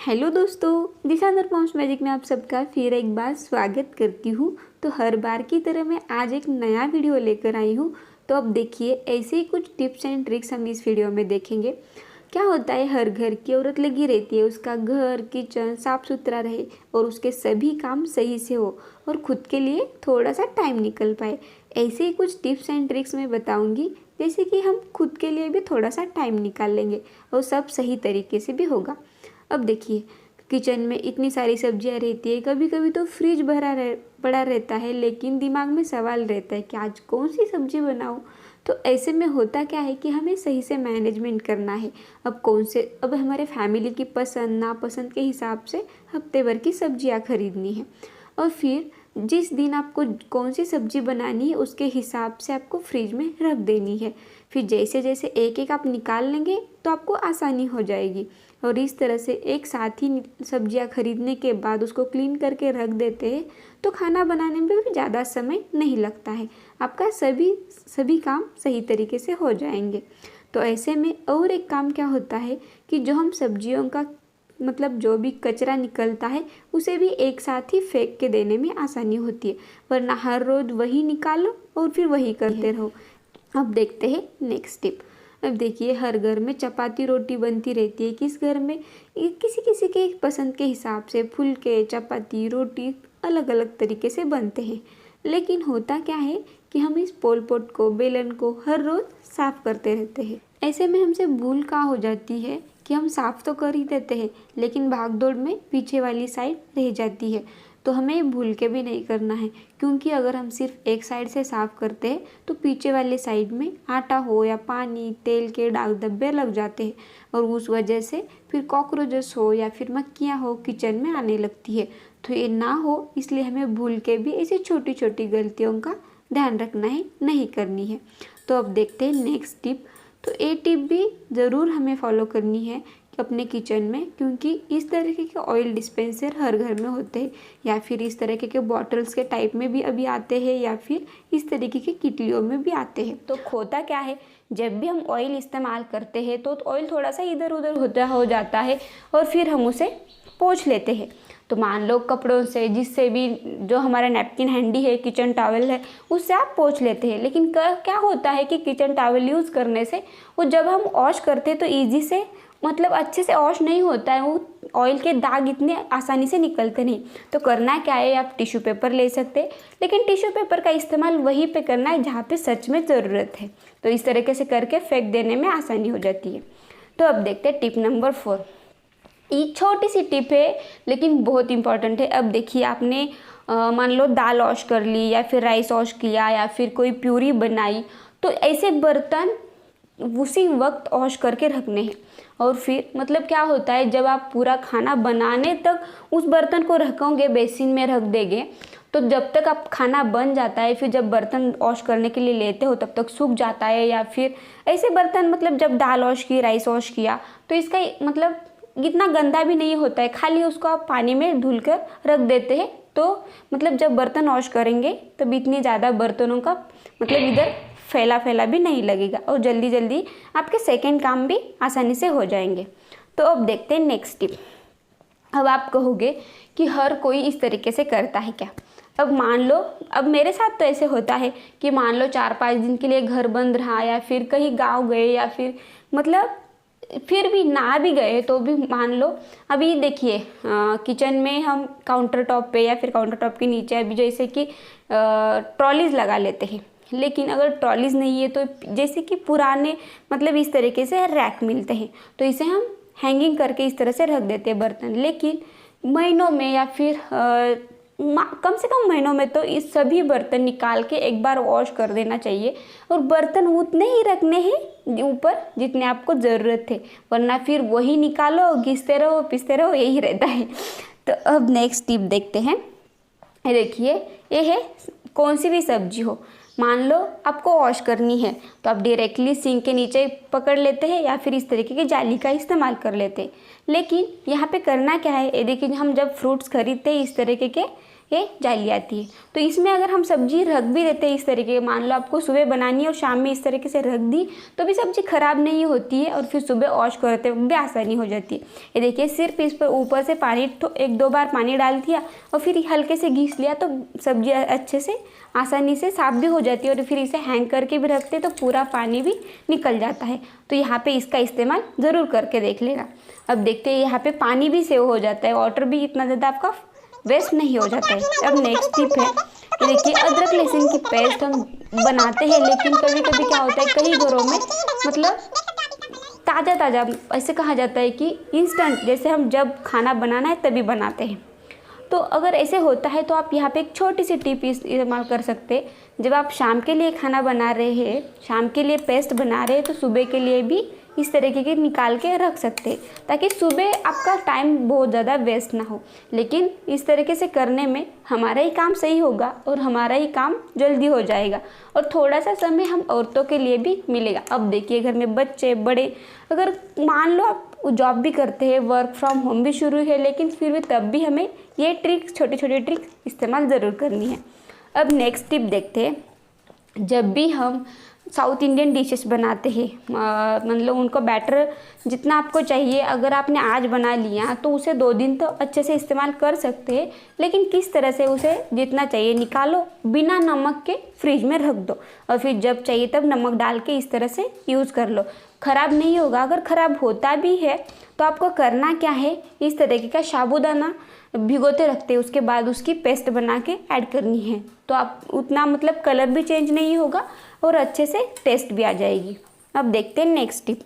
Hello दोस्तों, दिशा दर्पण magic में आप सबका फिर एक बार स्वागत करती हूँ। तो हर बार की तरह मैं आज एक नया वीडियो लेकर आई हूँ। तो अब देखिए, ऐसे ही कुछ टिप्स एंड ट्रिक्स हम इस वीडियो में देखेंगे। क्या होता है, हर घर की औरत लगी रहती है उसका घर किचन साफ सुथरा रहे और उसके सभी काम सही से हो और खुद के लिए थोड़ा सा टाइम निकल पाए। ऐसे ही कुछ टिप्स एंड ट्रिक्स मैं बताऊँगी, जैसे कि हम खुद के लिए भी थोड़ा सा टाइम निकाल लेंगे और सब सही तरीके से भी होगा। अब देखिए, किचन में इतनी सारी सब्जियां रहती है, कभी कभी तो फ्रिज पड़ा रहता है, लेकिन दिमाग में सवाल रहता है कि आज कौन सी सब्जी बनाऊं। तो ऐसे में होता क्या है कि हमें सही से मैनेजमेंट करना है। अब हमारे फैमिली की पसंद नापसंद के हिसाब से हफ्ते भर की सब्जियां खरीदनी है और फिर जिस दिन आपको कौन सी सब्जी बनानी है उसके हिसाब से आपको फ्रिज में रख देनी है। फिर जैसे जैसे एक एक आप निकाल लेंगे तो आपको आसानी हो जाएगी। और इस तरह से एक साथ ही सब्जियां खरीदने के बाद उसको क्लीन करके रख देते हैं तो खाना बनाने में भी ज़्यादा समय नहीं लगता है। आपका सभी काम सही तरीके से हो जाएंगे। तो ऐसे में और एक काम क्या होता है कि जो हम सब्जियों का जो भी कचरा निकलता है उसे भी एक साथ ही फेंक के देने में आसानी होती है, वरना हर रोज़ वही निकालो और फिर वही करते रहो। अब देखते हैं नेक्स्ट टिप। अब देखिए, हर घर में चपाती रोटी बनती रहती है। किस घर में किसी किसी के पसंद के हिसाब से फुलके चपाती रोटी अलग अलग तरीके से बनते हैं। लेकिन होता क्या है कि हम इस पोल पोट को बेलन को हर रोज़ साफ़ करते रहते हैं। ऐसे में हमसे भूल क्या हो जाती है कि हम साफ़ तो कर ही देते हैं, लेकिन भागदौड़ में पीछे वाली साइड रह जाती है। तो हमें भूल के भी नहीं करना है, क्योंकि अगर हम सिर्फ एक साइड से साफ़ करते हैं तो पीछे वाले साइड में आटा हो या पानी तेल के दाग धब्बे लग जाते हैं और उस वजह से फिर कॉकरोचेस हो या फिर मक्खियाँ हो किचन में आने लगती है। तो ये ना हो, इसलिए हमें भूल के भी ऐसी छोटी छोटी गलतियों का ध्यान रखना है, नहीं करनी है। तो अब देखते हैं नेक्स्ट टिप। तो ये टिप भी ज़रूर हमें फॉलो करनी है अपने किचन में, क्योंकि इस तरीके के ऑयल डिस्पेंसर हर घर में होते हैं, या फिर इस तरीके के बॉटल्स के टाइप में भी अभी आते हैं, या फिर इस तरीके की किटलियों में भी आते हैं। तो होता क्या है, जब भी हम ऑयल इस्तेमाल करते हैं तो ऑयल थोड़ा सा इधर उधर हो जाता है और फिर हम उसे पोंछ लेते हैं। तो मान लो कपड़ों से, जिससे भी, जो हमारा नैपकिन हैंडी है किचन टॉवल है उससे आप पोंछ लेते हैं। लेकिन क्या होता है कि किचन टॉवल यूज़ करने से वो जब हम वॉश करते हैं तो ईजी से अच्छे से वॉश नहीं होता है, वो ऑयल के दाग इतने आसानी से निकलते नहीं। तो करना क्या है, आप टिश्यू पेपर ले सकते हैं, लेकिन टिश्यू पेपर का इस्तेमाल वहीं पे करना है जहाँ पे सच में ज़रूरत है। तो इस तरीके से करके फेंक देने में आसानी हो जाती है। तो अब देखते हैं टिप नंबर 4। ये छोटी सी टिप है लेकिन बहुत इंपॉर्टेंट है। अब देखिए, आपने मान लो दाल वॉश कर ली या फिर राइस वॉश किया या फिर कोई प्यूरी बनाई, तो ऐसे बर्तन उसी वक्त वॉश करके रखने हैं। और फिर क्या होता है, जब आप पूरा खाना बनाने तक उस बर्तन को रखोगे, बेसिन में रख देंगे, तो जब तक आप खाना बन जाता है, फिर जब बर्तन वॉश करने के लिए लेते हो तब तक सूख जाता है। या फिर ऐसे बर्तन जब दाल वॉश की राइस वॉश किया तो इसका इतना गंदा भी नहीं होता है, खाली उसको आप पानी में धुल कर रख देते हैं। तो जब बर्तन वॉश करेंगे तब इतनी ज़्यादा बर्तनों का इधर फैला भी नहीं लगेगा और जल्दी जल्दी आपके सेकंड काम भी आसानी से हो जाएंगे। तो अब देखते हैं नेक्स्ट टिप। अब आप कहोगे कि हर कोई इस तरीके से करता है क्या। अब मान लो, अब मेरे साथ तो ऐसे होता है कि मान लो 4-5 दिन के लिए घर बंद रहा या फिर कहीं गाँव गए या फिर फिर भी ना भी गए तो भी मान लो, अभी देखिए किचन में हम काउंटर टॉप पे या फिर काउंटर टॉप के नीचे अभी जैसे कि ट्रॉलीज लगा लेते हैं। लेकिन अगर ट्रॉलीज नहीं है तो जैसे कि पुराने इस तरीके से रैक मिलते हैं, तो इसे हम हैंगिंग करके इस तरह से रख देते हैं बर्तन। लेकिन महीनों में या फिर कम से कम महीनों में तो इस सभी बर्तन निकाल के एक बार वॉश कर देना चाहिए और बर्तन उतने ही रखने हैं ऊपर जितने आपको ज़रूरत थे, वरना फिर वही निकालो घिसते रहो पिसते रहो, यही रहता है। तो अब नेक्स्ट टिप देखते हैं। देखिए, ये है, कौन सी भी सब्जी हो, मान लो आपको वॉश करनी है तो आप डायरेक्टली सिंक के नीचे पकड़ लेते हैं या फिर इस तरीके की जाली का इस्तेमाल कर लेते हैं। लेकिन यहाँ पे करना क्या है, ये देखिए, हम जब फ्रूट्स खरीदते हैं इस तरीके के ये जाली आती है। तो इसमें अगर हम सब्जी रख भी देते हैं इस तरीके, मान लो आपको सुबह बनानी है और शाम में इस तरीके से रख दी तो भी सब्जी खराब नहीं होती है और फिर सुबह वॉश करते वक्त भी आसानी हो जाती है। ये देखिए, सिर्फ इस पर ऊपर से पानी 1-2 बार पानी डाल दिया और फिर हल्के से घिस लिया तो सब्जी अच्छे से आसानी से साफ़ भी हो जाती है। और फिर इसे हैंग करके भी रखते तो पूरा पानी भी निकल जाता है। तो यहाँ पे इसका इस्तेमाल ज़रूर करके देख लेना। अब देखते हैं, यहाँ पे पानी भी सेव हो जाता है, वाटर भी इतना ज़्यादा आपका वेस्ट नहीं हो जाता है। अब नेक्स्ट टिप है, देखिए अदरक लहसुन की पेस्ट हम बनाते हैं, लेकिन कभी कभी क्या होता है कई घरों में मतलब ताज़ा ताज़ा ऐसे कहा जाता है कि इंस्टेंट, जैसे हम जब खाना बनाना है तभी बनाते हैं। तो अगर ऐसे होता है तो आप यहाँ पे एक छोटी सी टिप इस्तेमाल कर सकते हैं। जब आप शाम के लिए खाना बना रहे हैं, शाम के लिए पेस्ट बना रहे हैं, तो सुबह के लिए भी इस तरीके के निकाल के रख सकते हैं, ताकि सुबह आपका टाइम बहुत ज़्यादा वेस्ट ना हो। लेकिन इस तरीके से करने में हमारा ही काम सही होगा और हमारा ही काम जल्दी हो जाएगा और थोड़ा सा समय हम औरतों के लिए भी मिलेगा। अब देखिए, घर में बच्चे बड़े, अगर मान लो आप जॉब भी करते हैं, वर्क फ्रॉम होम भी शुरू है, लेकिन फिर भी तब भी हमें ये ट्रिक्स, छोटे छोटे ट्रिक्स इस्तेमाल ज़रूर करनी है। अब नेक्स्ट टिप देखते हैं। जब भी हम साउथ इंडियन डिशेस बनाते हैं, मतलब उनको बैटर जितना आपको चाहिए, अगर आपने आज बना लिया तो उसे 2 दिन तो अच्छे से इस्तेमाल कर सकते हैं। लेकिन किस तरह से उसे जितना चाहिए निकालो, बिना नमक के फ्रिज में रख दो और फिर जब चाहिए तब नमक डाल के इस तरह से यूज़ कर लो। ख़राब नहीं होगा। अगर ख़राब होता भी है तो आपको करना क्या है, इस तरीके का साबूदाना भिगोते रखते हैं, उसके बाद उसकी पेस्ट बना के ऐड करनी है। तो आप उतना मतलब कलर भी चेंज नहीं होगा और अच्छे से टेस्ट भी आ जाएगी। अब देखते हैं नेक्स्ट टिप।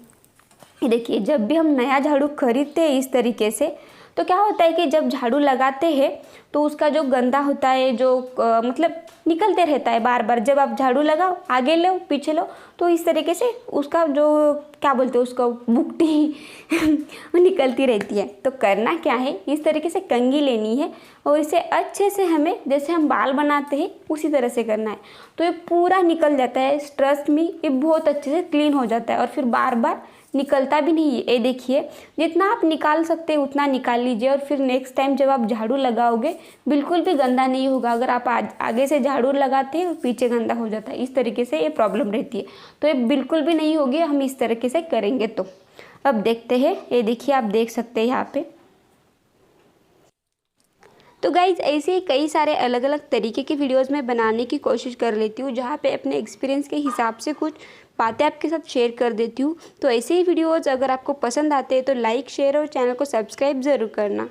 देखिए, जब भी हम नया झाड़ू खरीदते हैं इस तरीके से, तो क्या होता है कि जब झाड़ू लगाते हैं तो उसका जो गंदा होता है, जो मतलब निकलते रहता है बार बार। जब आप झाड़ू लगाओ, आगे लो पीछे लो, तो इस तरीके से उसका जो क्या बोलते हैं उसको, बुकटी निकलती रहती है। तो करना क्या है, इस तरीके से कंघी लेनी है और इसे अच्छे से हमें, जैसे हम बाल बनाते हैं उसी तरह से करना है। तो ये पूरा निकल जाता है, ट्रस्ट मी, ये बहुत अच्छे से क्लीन हो जाता है और फिर बार बार निकलता भी नहीं है। ये देखिए, जितना आप निकाल सकते हैं उतना निकाल लीजिए और फिर नेक्स्ट टाइम जब आप झाड़ू लगाओगे बिल्कुल भी गंदा नहीं होगा। अगर आप आगे से झाड़ू लगाते हैं और पीछे गंदा हो जाता है, इस तरीके से ये प्रॉब्लम रहती है। तो ये बिल्कुल भी नहीं होगी हम इस तरीके से करेंगे तो। अब देखते हैं, ये देखिए आप देख सकते हैं यहाँ पे। तो गाइज़, ऐसे ही कई सारे अलग अलग तरीके की वीडियोस मैं बनाने की कोशिश कर लेती हूँ, जहाँ पे अपने एक्सपीरियंस के हिसाब से कुछ बातें आपके साथ शेयर कर देती हूँ। तो ऐसे ही वीडियोस अगर आपको पसंद आते हैं तो लाइक, शेयर और चैनल को सब्सक्राइब ज़रूर करना।